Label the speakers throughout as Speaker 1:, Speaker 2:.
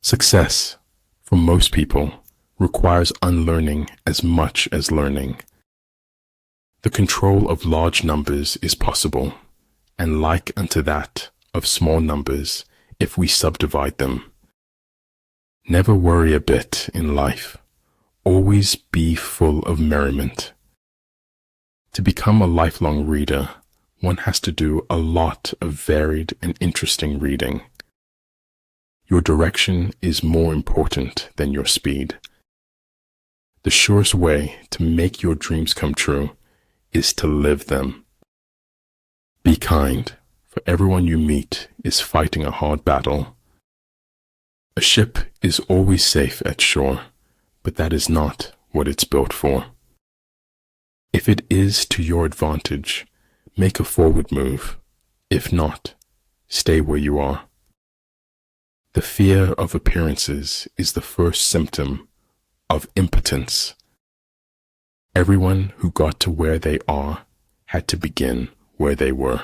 Speaker 1: Success, for most people, requires unlearning as much as learning. The control of large numbers is possible, and like unto that of small numbers, if we subdivide them. Never worry a bit in life. Always be full of merriment. To become a lifelong reader, one has to do a lot of varied and interesting reading. Your direction is more important than your speed. The surest way to make your dreams come true is to live them. Be kind, for everyone you meet is fighting a hard battle. A ship is always safe at shore, but that is not what it's built for. If it is to your advantage, make a forward move. If not, stay where you are. The fear of appearances is the first symptom of impotence. Everyone who got to where they are had to begin where they were.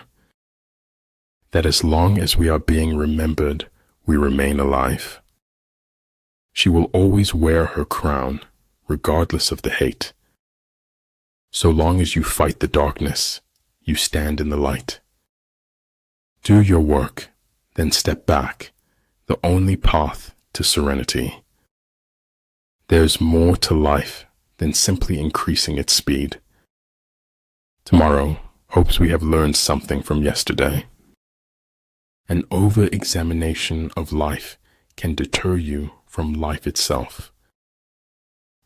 Speaker 1: That as long as we are being remembered, we remain alive. She will always wear her crown, regardless of the hate. So long as you fight the darkness, you stand in the light. Do your work, then step back, the only path to serenity. There's more to life than simply increasing its speed. Tomorrow hopes we have learned something from yesterday. An over-examination of life can deter you from life itself.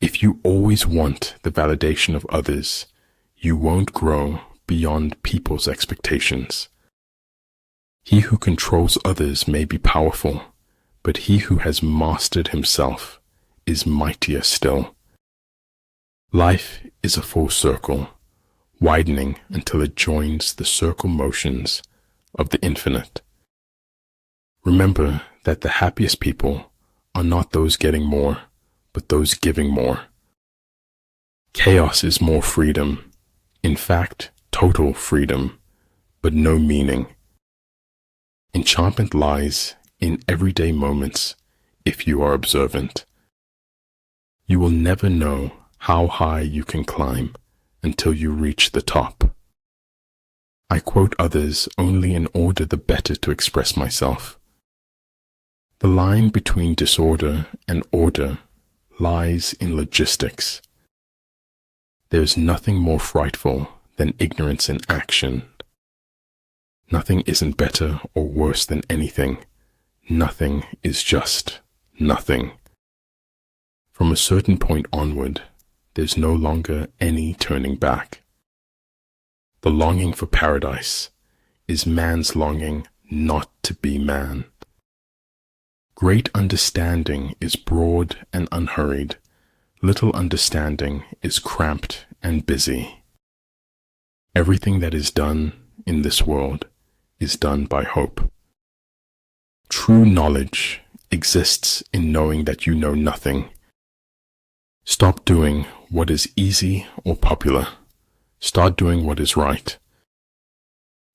Speaker 1: If you always want the validation of others, you won't grow beyond people's expectations. He who controls others may be powerful, but he who has mastered himself is mightier still. Life is a full circle, widening until it joins the circle motions of the infinite. Remember that the happiest people are not those getting more, but those giving more. Chaos is more freedom, in fact, total freedom, but no meaning. Enchantment lies in everyday moments if you are observant. You will never know how high you can climb until you reach the top. I quote others only in order the better to express myself. The line between disorder and order lies in logistics. There's nothing more frightful than ignorance in action. Nothing isn't better or worse than anything. Nothing is just nothing. From a certain point onward, there's no longer any turning back. The longing for paradise is man's longing not to be man. Great understanding is broad and unhurried. Little understanding is cramped and busy. Everything that is done in this world is done by hope. True knowledge exists in knowing that you know nothing. Stop doing what is easy or popular. Start doing what is right.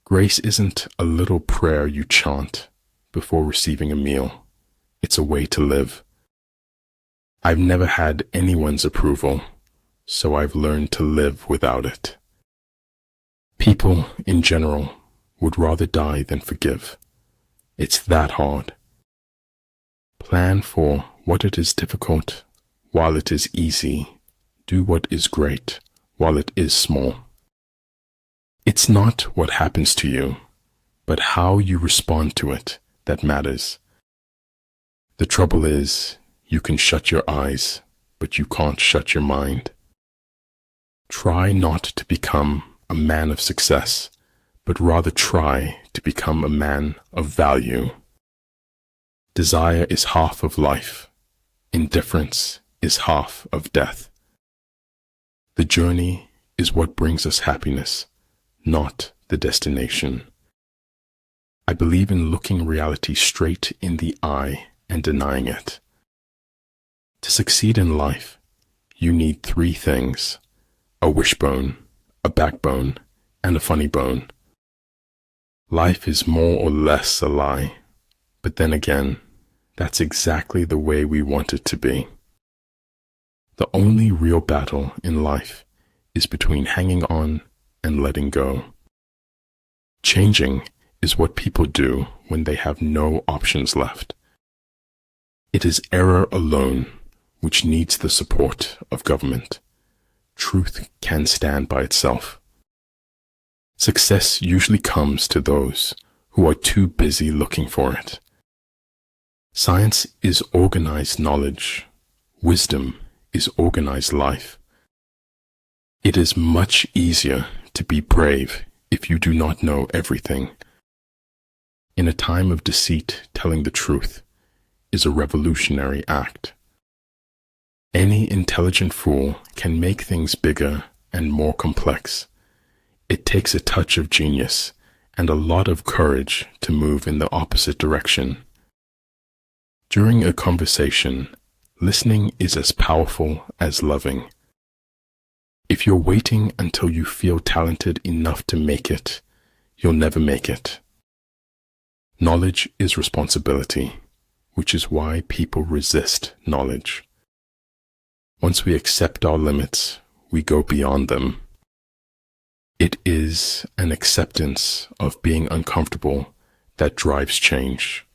Speaker 1: Grace isn't a little prayer you chant before receiving a meal. It's a way to live. I've never had anyone's approval, so I've learned to live without it. People, in general, would rather die than forgive. It's that hard. Plan for what it is difficult while it is easy. Do what is great while it is small. It's not what happens to you, but how you respond to it that matters. The trouble is, you can shut your eyes, but you can't shut your mind. Try not to become a man of success, but rather try to become a man of value. Desire is half of life. Indifference is half of death. The journey is what brings us happiness, not the destination. I believe in looking reality straight in the eye and denying it. To succeed in life, you need 3 things: a wishbone, a backbone, and a funny bone. Life is more or less a lie, but then again, that's exactly the way we want it to be. The only real battle in life is between hanging on and letting go. Changing is what people do when they have no options left. It is error alone which needs the support of government. Truth can stand by itself. Success usually comes to those who are too busy looking for it. Science is organized knowledge. Wisdom is organized life. It is much easier to be brave if you do not know everything. In a time of deceit, telling the truth is a revolutionary act. Any intelligent fool can make things bigger and more complex. It takes a touch of genius and a lot of courage to move in the opposite direction. During a conversation, listening is as powerful as loving. If you're waiting until you feel talented enough to make it, you'll never make it. Knowledge is responsibility, which is why people resist knowledge. Once we accept our limits, we go beyond them. It is an acceptance of being uncomfortable that drives change.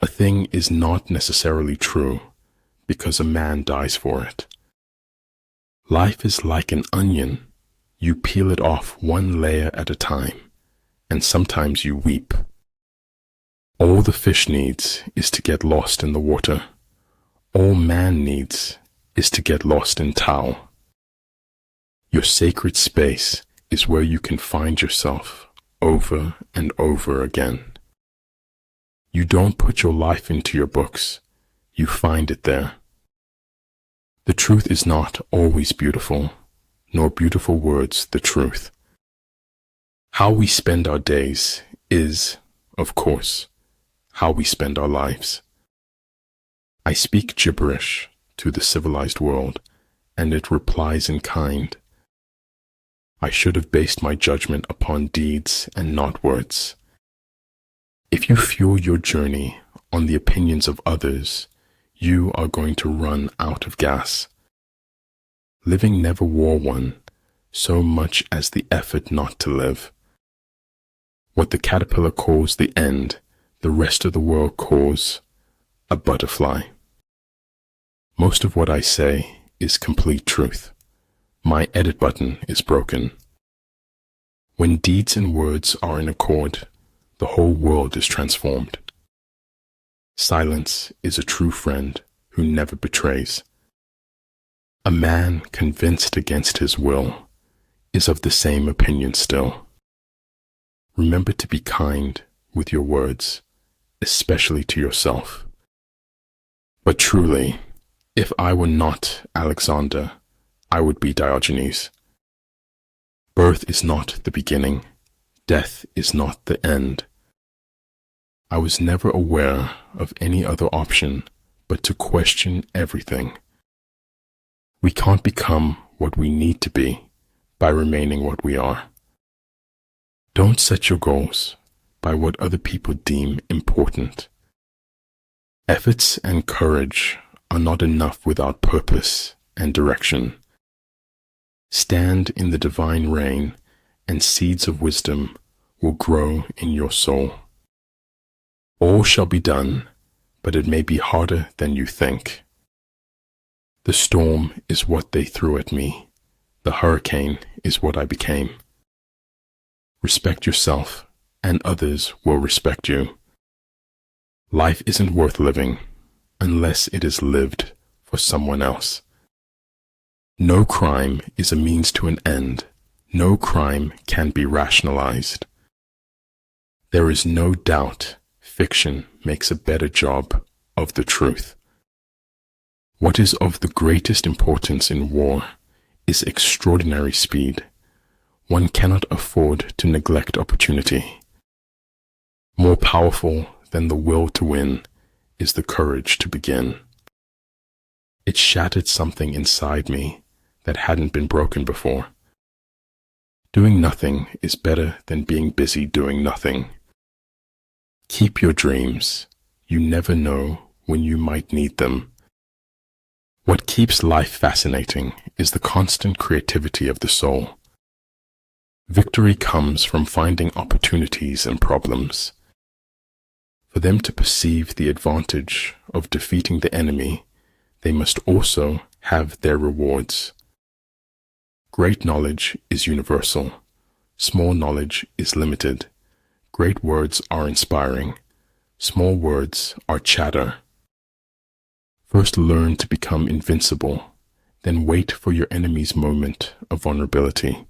Speaker 1: A thing is not necessarily true because a man dies for it. Life is like an onion. You peel it off one layer at a time, and sometimes you weep. All the fish needs is to get lost in the water. All man needs is to get lost in Tao. Your sacred space is where you can find yourself over and over again. You don't put your life into your books, you find it there. The truth is not always beautiful, nor beautiful words the truth. How we spend our days is, of course, how we spend our lives. I speak gibberish to the civilized world, and it replies in kind. I should have based my judgment upon deeds and not words. If you fuel your journey on the opinions of others, you are going to run out of gas. Living never wore one, so much as the effort not to live. What the caterpillar calls the end, the rest of the world calls a butterfly. Most of what I say is complete truth. My edit button is broken. When deeds and words are in accord, the whole world is transformed. Silence is a true friend who never betrays. A man convinced against his will is of the same opinion still. Remember to be kind with your words, especially to yourself. But truly, if I were not Alexander, I would be Diogenes. Birth is not the beginning, death is not the end. I was never aware of any other option but to question everything. We can't become what we need to be by remaining what we are. Don't set your goals by what other people deem important. Efforts and courage are not enough without purpose and direction. Stand in the divine rain, and seeds of wisdom will grow in your soul. All shall be done, but it may be harder than you think. The storm is what they threw at me. The hurricane is what I became. Respect yourself, and others will respect you. Life isn't worth living unless it is lived for someone else. No crime is a means to an end. No crime can be rationalized. There is no doubt fiction makes a better job of the truth. What is of the greatest importance in war is extraordinary speed. One cannot afford to neglect opportunity. More powerful than the will to win is the courage to begin. It shattered something inside me that hadn't been broken before. Doing nothing is better than being busy doing nothing. Keep your dreams. You never know when you might need them. What keeps life fascinating is the constant creativity of the soul. Victory comes from finding opportunities in problems. For them to perceive the advantage of defeating the enemy, they must also have their rewards. Great knowledge is universal. Small knowledge is limited. Great words are inspiring. Small words are chatter. First learn to become invincible, then wait for your enemy's moment of vulnerability.